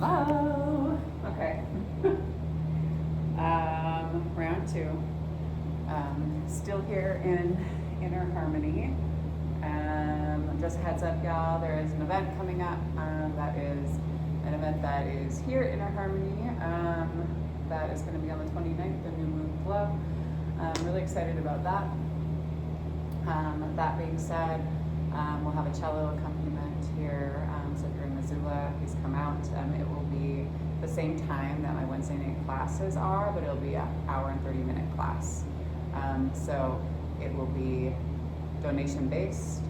Hello. Okay. Round two. Still here in Inner Harmony. Just a heads up, y'all. There is an event coming up. That is an event that is here in Inner Harmony. That is going to be on the 29th, the New Moon Flow. I'm really excited about that. That being said, we'll have a cello accompaniment here. So if you're in Missoula, please come out. It will be the same time that my Wednesday night classes are, but it'll be an hour and 30-minute class. So it will be donation based,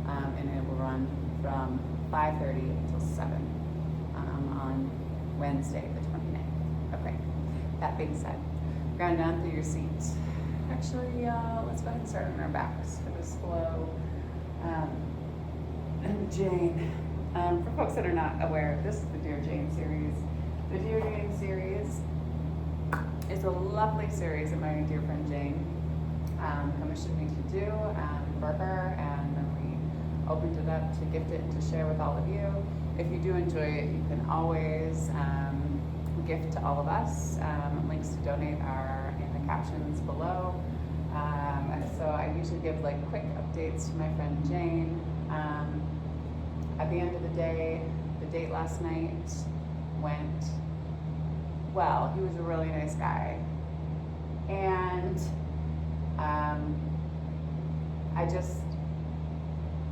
and it will run from 5:30 until 7 on Wednesday, the 29th. Okay, that being said, ground down through your seat. Actually, let's go ahead and start on our backs for this flow. And Jane, for folks that are not aware, this is the Dear Jane series. The Dear Jane series is a lovely series that my dear friend Jane commissioned me to do for her, and then we opened it up to gift it and to share with all of you. If you do enjoy it, you can always gift to all of us. Links to donate are in the captions below. So I usually give like quick updates to my friend Jane. At the end of the day, the date last night went well. He was a really nice guy, and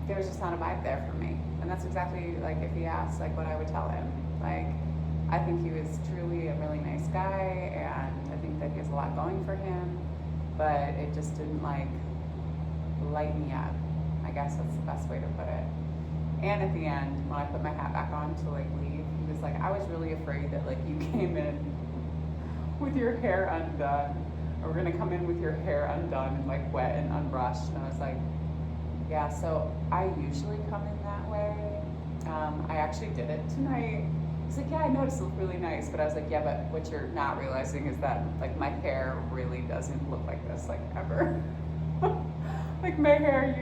there was just not a vibe there for me. And that's exactly like if he asked like what I would tell him. Like, I think he was truly a really nice guy, and I think that he has a lot going for him, but it just didn't like light me up. I guess that's the best way to put it. And at the end, when I put my hat back on to like leave, he was like, I was really afraid that like you came in with your hair undone, or we're gonna come in with your hair undone and like wet and unbrushed. And I was like, yeah, so I usually come in that way. I actually did it tonight. He's like, yeah, I noticed it looked really nice, but I was like, yeah, but what you're not realizing is that like my hair really doesn't look like this like ever. Like my hair I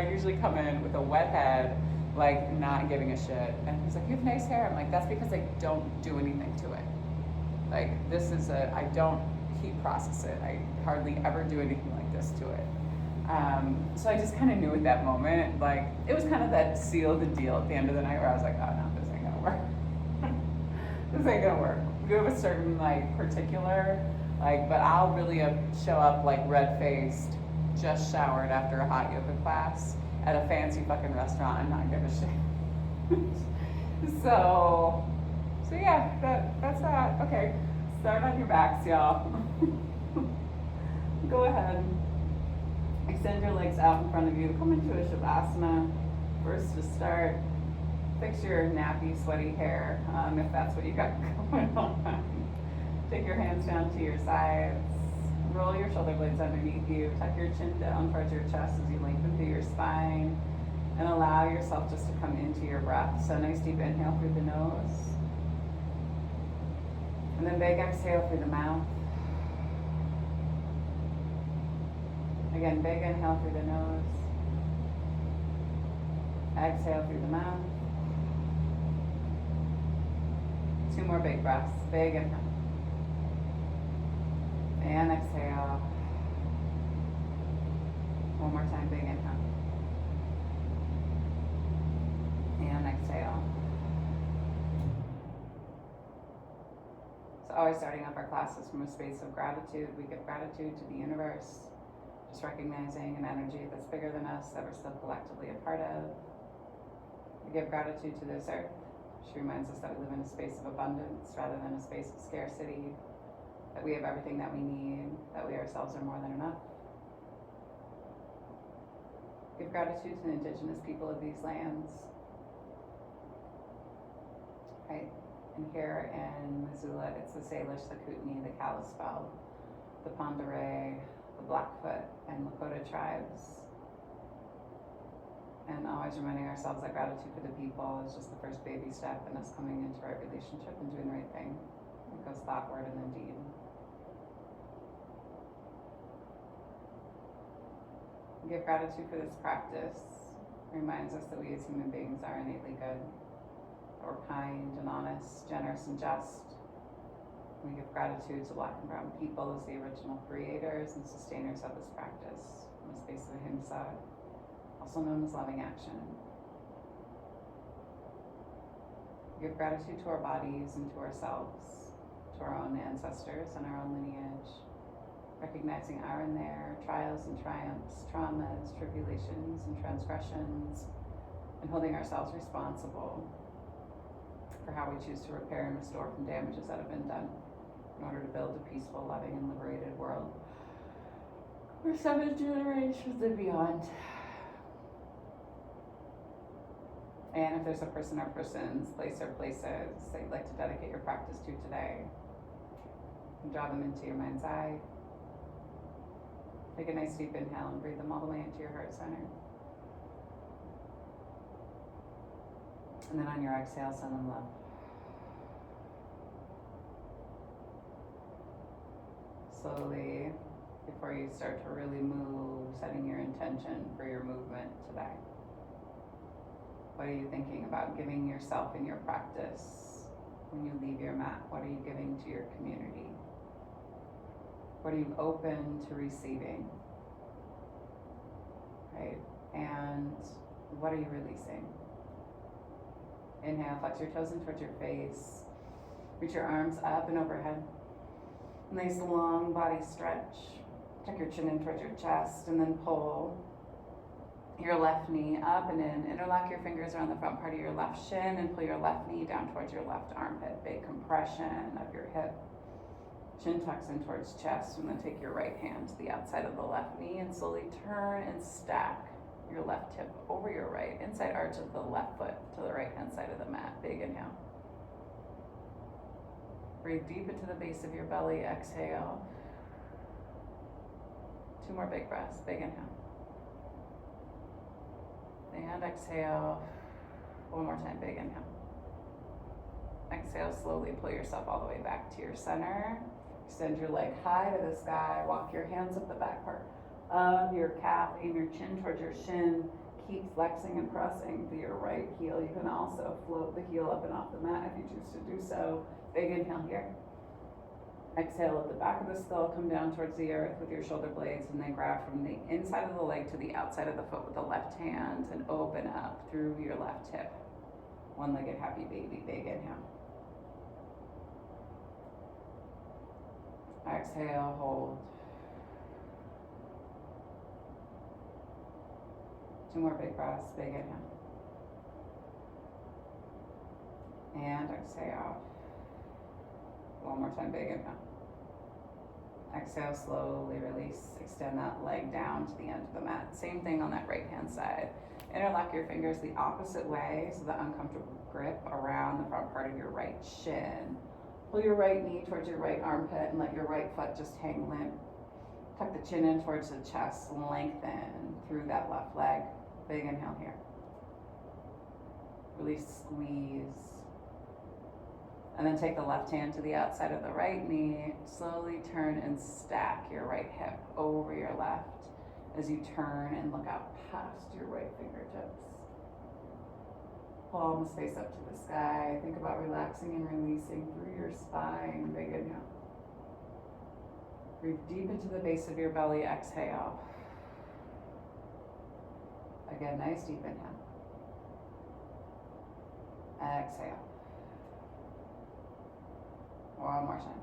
usually come in with a wet head, like not giving a shit. And he's like, you have nice hair. I'm like, that's because I don't do anything to it. Like I don't heat process it. I hardly ever do anything like this to it. So I just kind of knew at that moment, like it was kind of that seal the deal at the end of the night where I was like, oh no, this ain't gonna work. This ain't gonna work. You have a certain like particular, like, but I'll really show up like red faced, just showered after a hot yoga class at a fancy fucking restaurant and not give a shit. So yeah, that's that. Okay, start on your backs, y'all. Go ahead. Extend your legs out in front of you. Come into a Shavasana. First to start, fix your nappy, sweaty hair, if that's what you got going on. Take your hands down to your sides. Roll your shoulder blades underneath you. Tuck your chin down towards your chest as you lengthen through your spine. And allow yourself just to come into your breath. So nice deep inhale through the nose. And then big exhale through the mouth. Again, big inhale through the nose. Exhale through the mouth. 2 more big breaths. Big inhale. And exhale. 1 more time, big inhale. And exhale. So always starting off our classes from a space of gratitude. We give gratitude to the universe. Just recognizing an energy that's bigger than us, that we're still collectively a part of. We give gratitude to this earth. She reminds us that we live in a space of abundance rather than a space of scarcity, that we have everything that we need, that we ourselves are more than enough. Give gratitude to the indigenous people of these lands. Right, and here in Missoula, it's the Salish, the Kootenai, the Kalispel, the Pend d'Oreille, the Blackfoot, and Lakota tribes. And always reminding ourselves that gratitude for the people is just the first baby step in us coming into the right relationship and doing the right thing. It goes thought, word, and then deed. Give gratitude for this practice. It reminds us that we as human beings are innately good. we're kind and honest, generous and just. We give gratitude to Black and Brown people as the original creators and sustainers of this practice, in the space of ahimsa, also known as loving action. We give gratitude to our bodies and to ourselves, to our own ancestors and our own lineage, recognizing our and their trials and triumphs, traumas, tribulations, and transgressions, and holding ourselves responsible for how we choose to repair and restore from damages that have been done in order to build a peaceful, loving, and liberated world for 7 generations and beyond. And if there's a person or persons, place or places that you'd like to dedicate your practice to today, you can draw them into your mind's eye. Take a nice deep inhale and breathe them all the way into your heart center. And then on your exhale, send them love. Slowly, before you start to really move, setting your intention for your movement today. What are you thinking about giving yourself in your practice when you leave your mat? What are you giving to your community? What are you open to receiving? Right? And what are you releasing? Inhale, flex your toes in towards your face. Reach your arms up and overhead. Nice long body stretch. Tuck your chin in towards your chest and then pull your left knee up and in. Interlock your fingers around the front part of your left shin and pull your left knee down towards your left armpit. Big compression of your hip. Chin tucks in towards chest, and then take your right hand to the outside of the left knee and slowly turn and stack your left hip over your right, inside arch of the left foot to the right hand side of the mat. Big inhale. Breathe deep into the base of your belly. Exhale. 2 more big breaths. Big inhale. And exhale. 1 more time. Big inhale. Exhale. Slowly pull yourself all the way back to your center. Extend your leg high to the sky. Walk your hands up the back part of your calf. Aim your chin towards your shin. Keep flexing and pressing to your right heel. You can also float the heel up and off the mat if you choose to do so. Big inhale here. Exhale at the back of the skull. Come down towards the earth with your shoulder blades, and then grab from the inside of the leg to the outside of the foot with the left hand and open up through your left hip. One-legged happy baby. Big inhale. Exhale, hold. 2 more big breaths. Big inhale. And exhale. 1 more time. Big inhale. Exhale, slowly release. Extend that leg down to the end of the mat. Same thing on that right hand side. Interlock your fingers the opposite way, so the uncomfortable grip around the front part of your right shin. Pull your right knee towards your right armpit and let your right foot just hang limp. Tuck the chin in towards the chest, lengthen through that left leg. Big inhale here. Release, squeeze. And then take the left hand to the outside of the right knee. Slowly turn and stack your right hip over your left as you turn and look out past your right fingertips. Palms face up to the sky. Think about relaxing and releasing through your spine. Big inhale. Breathe deep into the base of your belly. Exhale. Again, nice deep inhale. Exhale. 1 more time.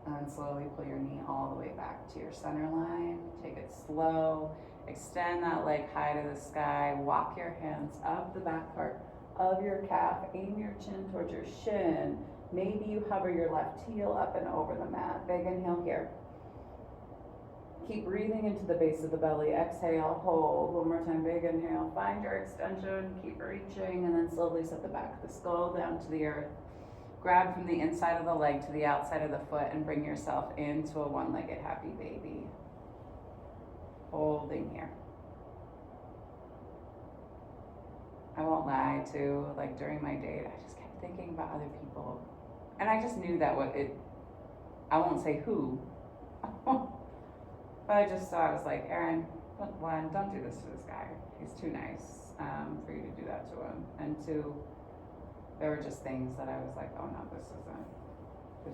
And slowly pull your knee all the way back to your center line. Take it slow. Extend that leg high to the sky. Walk your hands up the back part of your calf. Aim your chin towards your shin. Maybe you hover your left heel up and over the mat. Big inhale here. Keep breathing into the base of the belly. Exhale, hold. 1 more time, big inhale. Find your extension, keep reaching, and then slowly set the back of the skull down to the earth. Grab from the inside of the leg to the outside of the foot and bring yourself into a one-legged happy baby. Holding here. I won't lie too, like during my date, I just kept thinking about other people. And I just knew that I won't say who, but I just saw, I was like, Erin, one, don't do this to this guy. He's too nice. for you to do that to him. And two, there were just things that I was like, oh no, this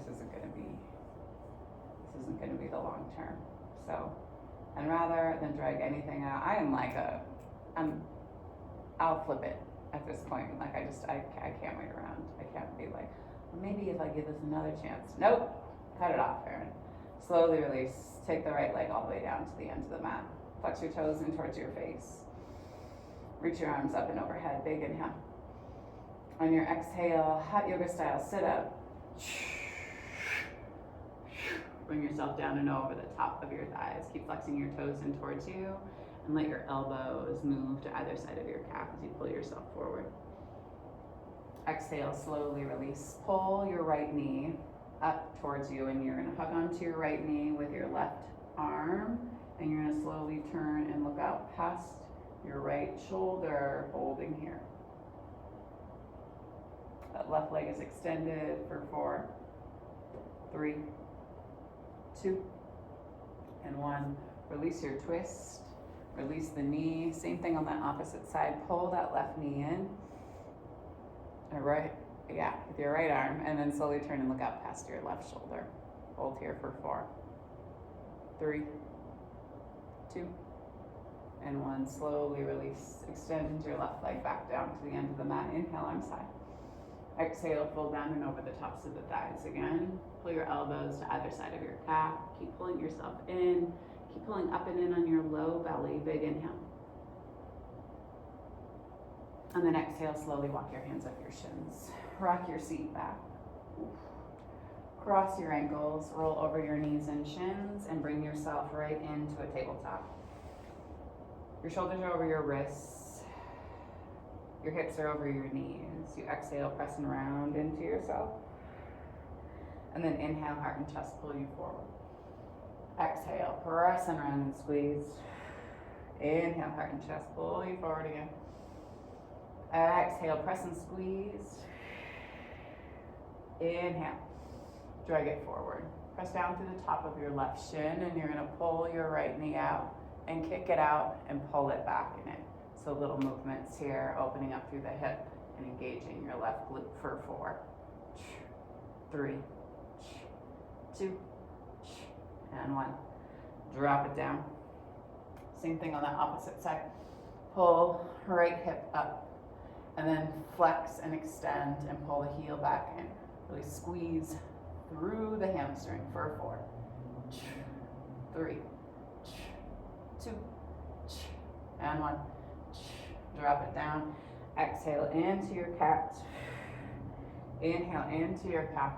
isn't gonna be the long term. So, and rather than drag anything out, I'll flip it at this point. Like I can't wait around. I can't be like, well, maybe if I give this another chance. Nope, cut it off, Erin. Slowly release. Take the right leg all the way down to the end of the mat. Flex your toes in towards your face. Reach your arms up and overhead. Big inhale. On your exhale, hot yoga style, sit up. Bring yourself down and over the top of your thighs. Keep flexing your toes in towards you, and let your elbows move to either side of your calf as you pull yourself forward. Exhale, slowly release. Pull your right knee up towards you, and you're gonna hug onto your right knee with your left arm, and you're gonna slowly turn and look out past your right shoulder, holding here. That left leg is extended for 4, 3, 2, and 1. Release your twist. Release the knee. Same thing on the opposite side. Pull that left knee in. With your right arm, and then slowly turn and look out past your left shoulder. Hold here for 4, 3, 2, and 1. Slowly release. Extend your left leg back down to the end of the mat. Inhale, arms high. Exhale, fold down and over the tops of the thighs again. Pull your elbows to either side of your calf. Keep pulling yourself in. Keep pulling up and in on your low belly. Big inhale. And then exhale, slowly walk your hands up your shins. Rock your seat back. Cross your ankles, roll over your knees and shins, and bring yourself right into a tabletop. Your shoulders are over your wrists. Your hips are over your knees. You exhale, pressing round into yourself. And then inhale, heart and chest pull you forward. Exhale, press and round and squeeze. Inhale, heart and chest pull you forward again. Exhale, press and squeeze. Inhale, drag it forward. Press down through the top of your left shin, and you're gonna pull your right knee out and kick it out and pull it back in it. So little movements here, opening up through the hip and engaging your left glute for 4, 3, 2, and 1. Drop it down. Same thing on the opposite side. Pull right hip up, and then flex and extend and pull the heel back in. Really squeeze through the hamstring for 4, 3, 2, and 1. Drop it down. Exhale into your cat. Inhale into your cat.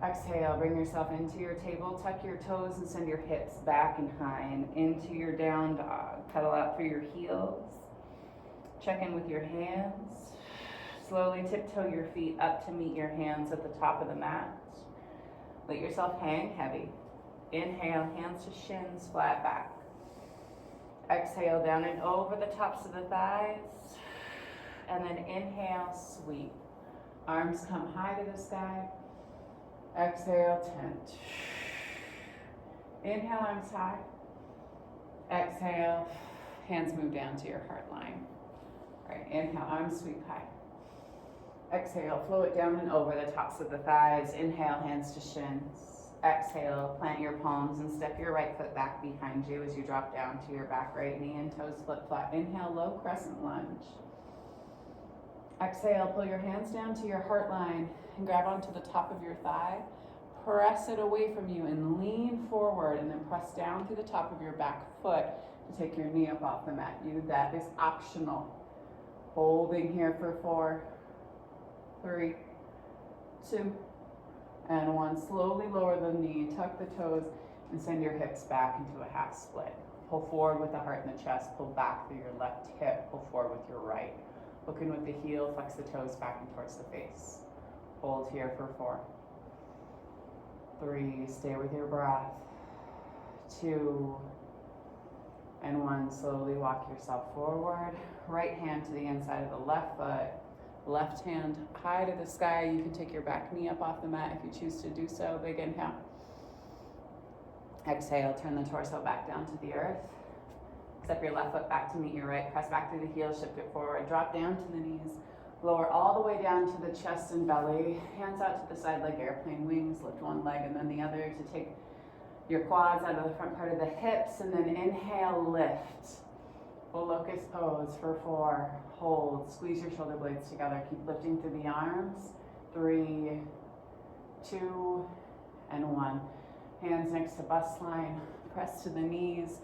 Exhale, bring yourself into your table. Tuck your toes and send your hips back and high and into your down dog. Pedal out through your heels. Check in with your hands. Slowly tiptoe your feet up to meet your hands at the top of the mat. Let yourself hang heavy. Inhale, hands to shins, flat back. Exhale, down and over the tops of the thighs. And then inhale, sweep. Arms come high to the sky. Exhale, tent. Inhale, arms high. Exhale, hands move down to your heart line. All right, inhale, arms sweep high. Exhale, flow it down and over the tops of the thighs. Inhale, hands to shins. Exhale, plant your palms and step your right foot back behind you as you drop down to your back right knee and toes flip flat. Inhale, low crescent lunge. Exhale, pull your hands down to your heart line and grab onto the top of your thigh. Press it away from you and lean forward, and then press down through the top of your back foot to take your knee up off the mat. That is optional. Holding here for 4, 3, 2, and 1. Slowly lower the knee, tuck the toes, and send your hips back into a half split. Pull forward with the heart in the chest, pull back through your left hip, pull forward with your right. Hook in with the heel, flex the toes back and towards the face. Hold here for 4, 3, stay with your breath, 2, and 1. Slowly walk yourself forward. Right hand to the inside of the left foot. Left hand high to the sky. You can take your back knee up off the mat if you choose to do so. Big inhale. Exhale, turn the torso back down to the earth. Step your left foot back to meet your right. Press back through the heels, shift it forward. Drop down to the knees. Lower all the way down to the chest and belly. Hands out to the side like airplane wings. Lift one leg and then the other to take your quads out of the front part of the hips. And then inhale, lift. Full locust pose for 4. Hold. Squeeze your shoulder blades together. Keep lifting through the arms. 3, 2, and 1. Hands next to bust line. Press to the knees.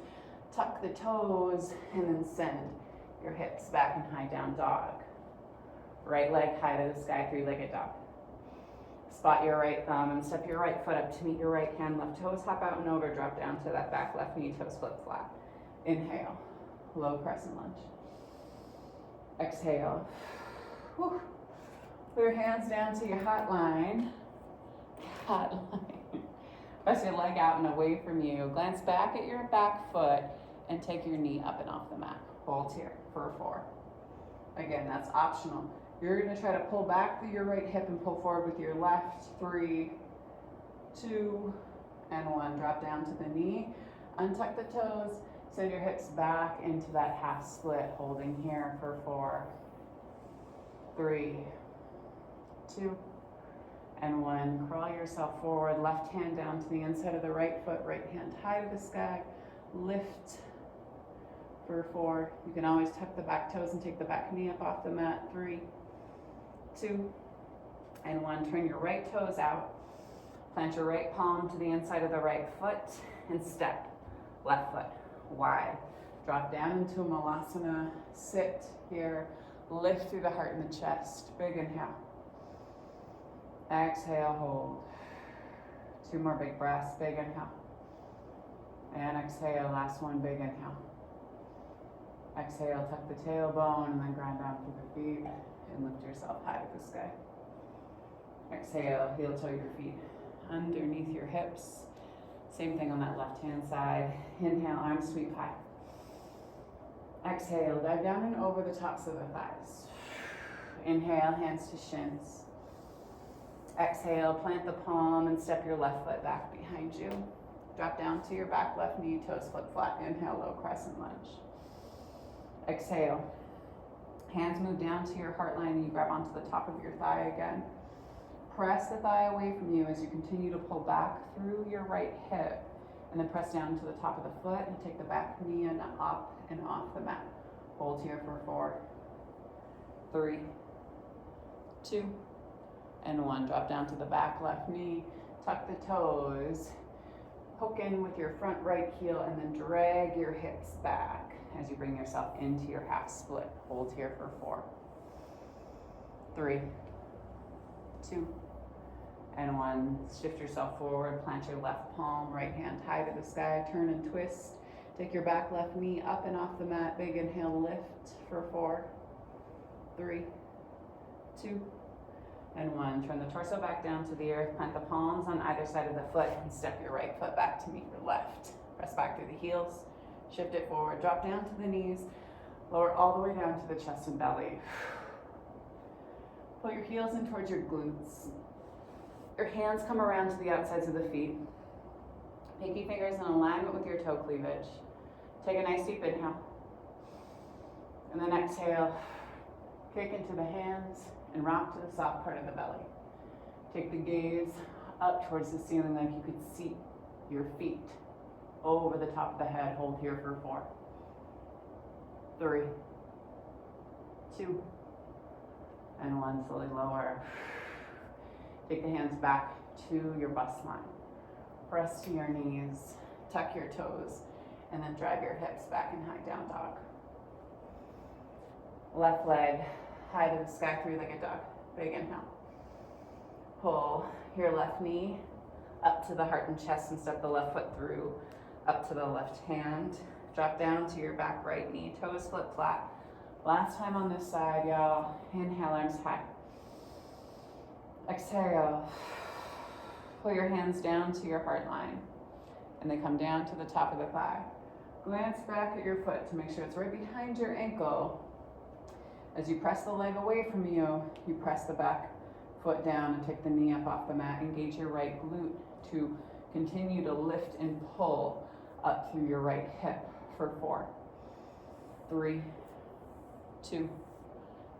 Tuck the toes and then send your hips back in high down dog. Right leg high to the sky, 3-legged dog. Spot your right thumb and step your right foot up to meet your right hand. Left toes hop out and over, drop down to that back left knee, toes flip flat. Inhale, low crescent lunge. Exhale. Whew. Put your hands down to your hot line. Hot line. Press your leg out and away from you. Glance back at your back foot and take your knee up and off the mat. Hold here for 4. Again, that's optional. You're going to try to pull back through your right hip and pull forward with your left. 3, 2, and 1. Drop down to the knee. Untuck the toes. Send your hips back into that half split. Holding here for 4, 3, 2, and 1. Crawl yourself forward. Left hand down to the inside of the right foot. Right hand high to the sky. Lift for 4. You can always tuck the back toes and take the back knee up off the mat. 3, 2, and 1. Turn your right toes out. Plant your right palm to the inside of the right foot and step. Left foot wide. Drop down into a Malasana. Sit here. Lift through the heart and the chest. Big inhale. Exhale, hold. 2 more big breaths. Big inhale. And exhale, last one, big inhale. Exhale, tuck the tailbone and then grind down through the feet and lift yourself high to the sky. Exhale, heel toe your feet underneath your hips. Same thing on that left hand side. Inhale, arms sweep high. Exhale, dive down and over the tops of the thighs. Inhale, hands to shins. Exhale, plant the palm and step your left foot back behind you. Drop down to your back left knee, toes flip flat. Inhale, low crescent lunge. Exhale. Hands move down to your heart line and you grab onto the top of your thigh again. Press the thigh away from you as you continue to pull back through your right hip and then press down to the top of the foot and take the back knee and up and off the mat. Hold here for 4, 3, 2, and 1. Drop down to the back left knee, tuck the toes, hook in with your front right heel and then drag your hips back as you bring yourself into your half split. Hold here for 4, 3, 2, and 1. Shift yourself forward, plant your left palm, right hand high to the sky, turn and twist. Take your back left knee up and off the mat. Big inhale, lift for 4, 3, 2, and 1. Turn the torso back down to the earth, plant the palms on either side of the foot, and step your right foot back to meet your left. Press back through the heels, shift it forward, drop down to the knees, lower all the way down to the chest and belly. Pull your heels in towards your glutes. Your hands come around to the outsides of the feet. Pinky fingers in alignment with your toe cleavage. Take a nice deep inhale. And then exhale, kick into the hands and rock to the soft part of the belly. Take the gaze up towards the ceiling like you could see your feet over the top of the head. Hold here for 4, 3, 2, and 1. Slowly lower. Take the hands back to your bust line. Press to your knees, tuck your toes, and then drive your hips back in high down dog. Left leg high to the sky, 3-legged dog. Big inhale. Pull your left knee up to the heart and chest and step the left foot through up to the left hand. Drop down to your back right knee, toes flip flat. Last time on this side, y'all. Inhale, arms high. Exhale. Pull your hands down to your heart line and they come down to the top of the thigh. Glance back at your foot to make sure it's right behind your ankle. As you press the leg away from you, you press the back foot down and take the knee up off the mat. Engage your right glute to continue to lift and pull up through your right hip for 4, 3, 2,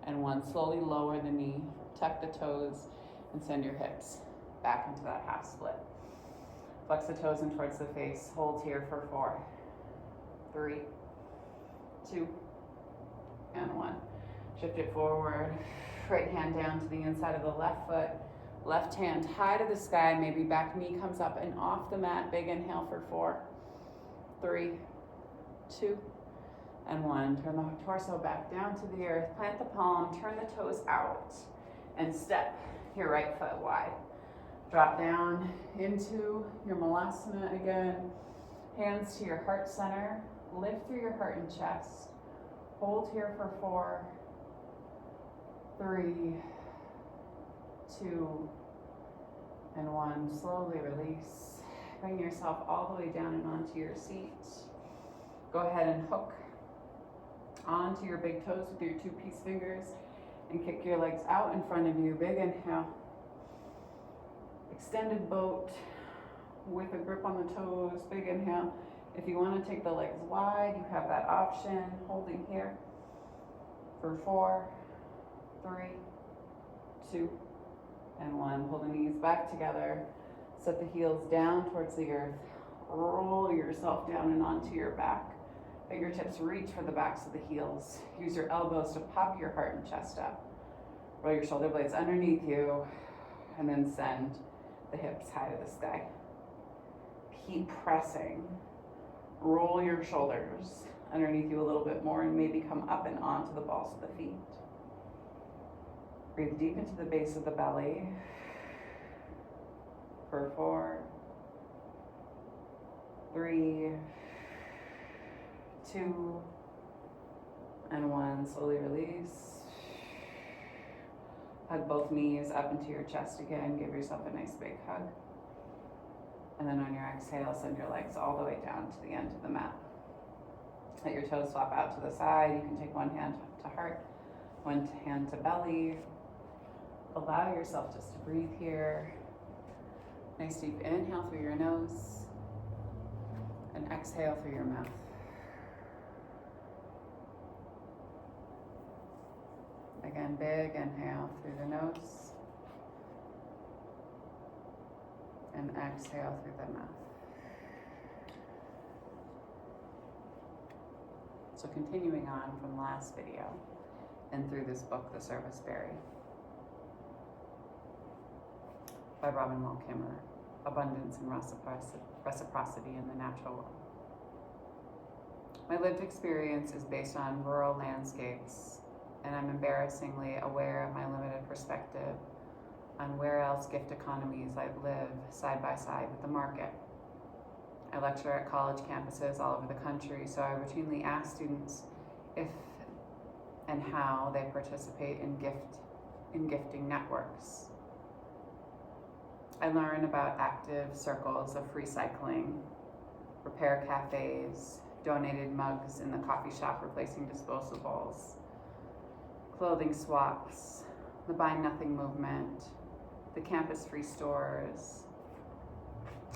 and 1. Slowly lower the knee, tuck the toes, and send your hips back into that half split. Flex the toes in towards the face. Hold here for 4, 3, 2, and 1. Shift it forward. Right hand down to the inside of the left foot. Left hand high to the sky. Maybe back knee comes up and off the mat. Big inhale for 4, 3, 2, and 1. Turn the torso back down to the earth. Plant the palm. Turn the toes out. And step your right foot wide. Drop down into your Malasana again. Hands to your heart center. Lift through your heart and chest. Hold here for 4, 3, 2, and 1. Slowly release. Bring yourself all the way down and onto your seat. Go ahead and hook onto your big toes with your 2 peace fingers and kick your legs out in front of you. Big inhale. Extended boat with a grip on the toes. Big inhale. If you want to take the legs wide, you have that option. Holding here for 4, 3, 2, and 1. Pull the knees back together. Set the heels down towards the earth. Roll yourself down and onto your back. Fingertips reach for the backs of the heels. Use your elbows to pop your heart and chest up. Roll your shoulder blades underneath you, and then send the hips high to the sky. Keep pressing. Roll your shoulders underneath you a little bit more and maybe come up and onto the balls of the feet. Breathe deep into the base of the belly for 4, 3, 2, and 1. Slowly release. Hug both knees up into your chest again. Give yourself a nice big hug. And then on your exhale, send your legs all the way down to the end of the mat. Let your toes flop out to the side. You can take one hand to heart, one hand to belly. Allow yourself just to breathe here. Nice deep inhale through your nose and exhale through your mouth. Again, big inhale through the nose and exhale through the mouth. So continuing on from last video and through this book, The Service Berry by Robin Wall Kimmerer, Abundance and Reciprocity in the Natural World. My lived experience is based on rural landscapes, and I'm embarrassingly aware of my limited perspective on where else gift economies live side by side with the market. I lecture at college campuses all over the country, so I routinely ask students if and how they participate in gifting networks. I learn about active circles of free cycling, repair cafes, donated mugs in the coffee shop replacing disposables, clothing swaps, the Buy Nothing movement, the campus free stores,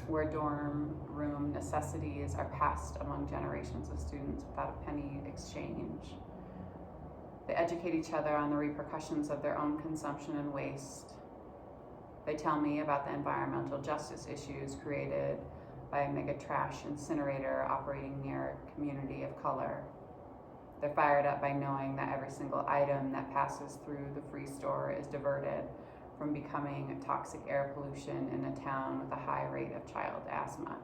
where dorm room necessities are passed among generations of students without a penny exchange. They educate each other on the repercussions of their own consumption and waste. They tell me about the environmental justice issues created by a mega trash incinerator operating near a community of color. They're fired up by knowing that every single item that passes through the free store is diverted from becoming toxic air pollution in a town with a high rate of child asthma.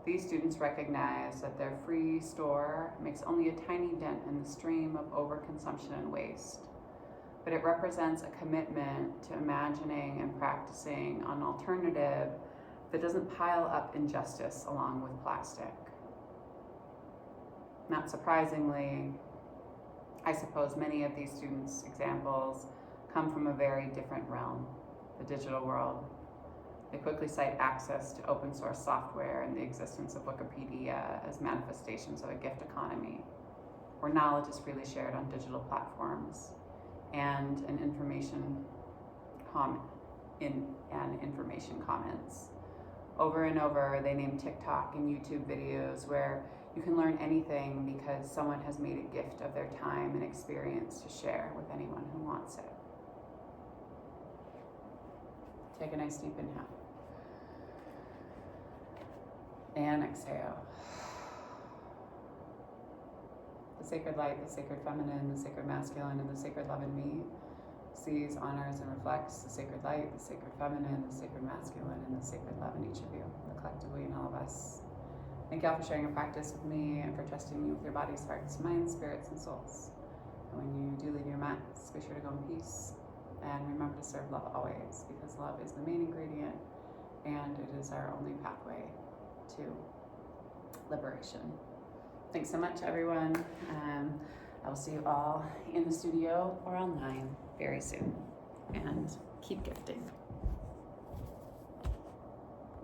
These students recognize that their free store makes only a tiny dent in the stream of overconsumption and waste, but it represents a commitment to imagining and practicing an alternative that doesn't pile up injustice along with plastic. Not surprisingly, I suppose many of these students' examples come from a very different realm, the digital world. They quickly cite access to open source software and the existence of Wikipedia as manifestations of a gift economy, where knowledge is freely shared on digital platforms and information comments. Over and over, they name TikTok and YouTube videos where You can learn anything because someone has made a gift of their time and experience to share with anyone who wants it. Take a nice deep inhale. And exhale. The sacred light, the sacred feminine, the sacred masculine, and the sacred love in me sees, honors, and reflects the sacred light, the sacred feminine, the sacred masculine, and the sacred love in each of you, collectively in all of us. Thank y'all for sharing your practice with me and for trusting me with your bodies, hearts, minds, spirits, and souls. And when you do leave your mats, be sure to go in peace. And remember to serve love always, because love is the main ingredient and it is our only pathway to liberation. Thanks so much, everyone. I will see you all in the studio or online very soon. And keep gifting.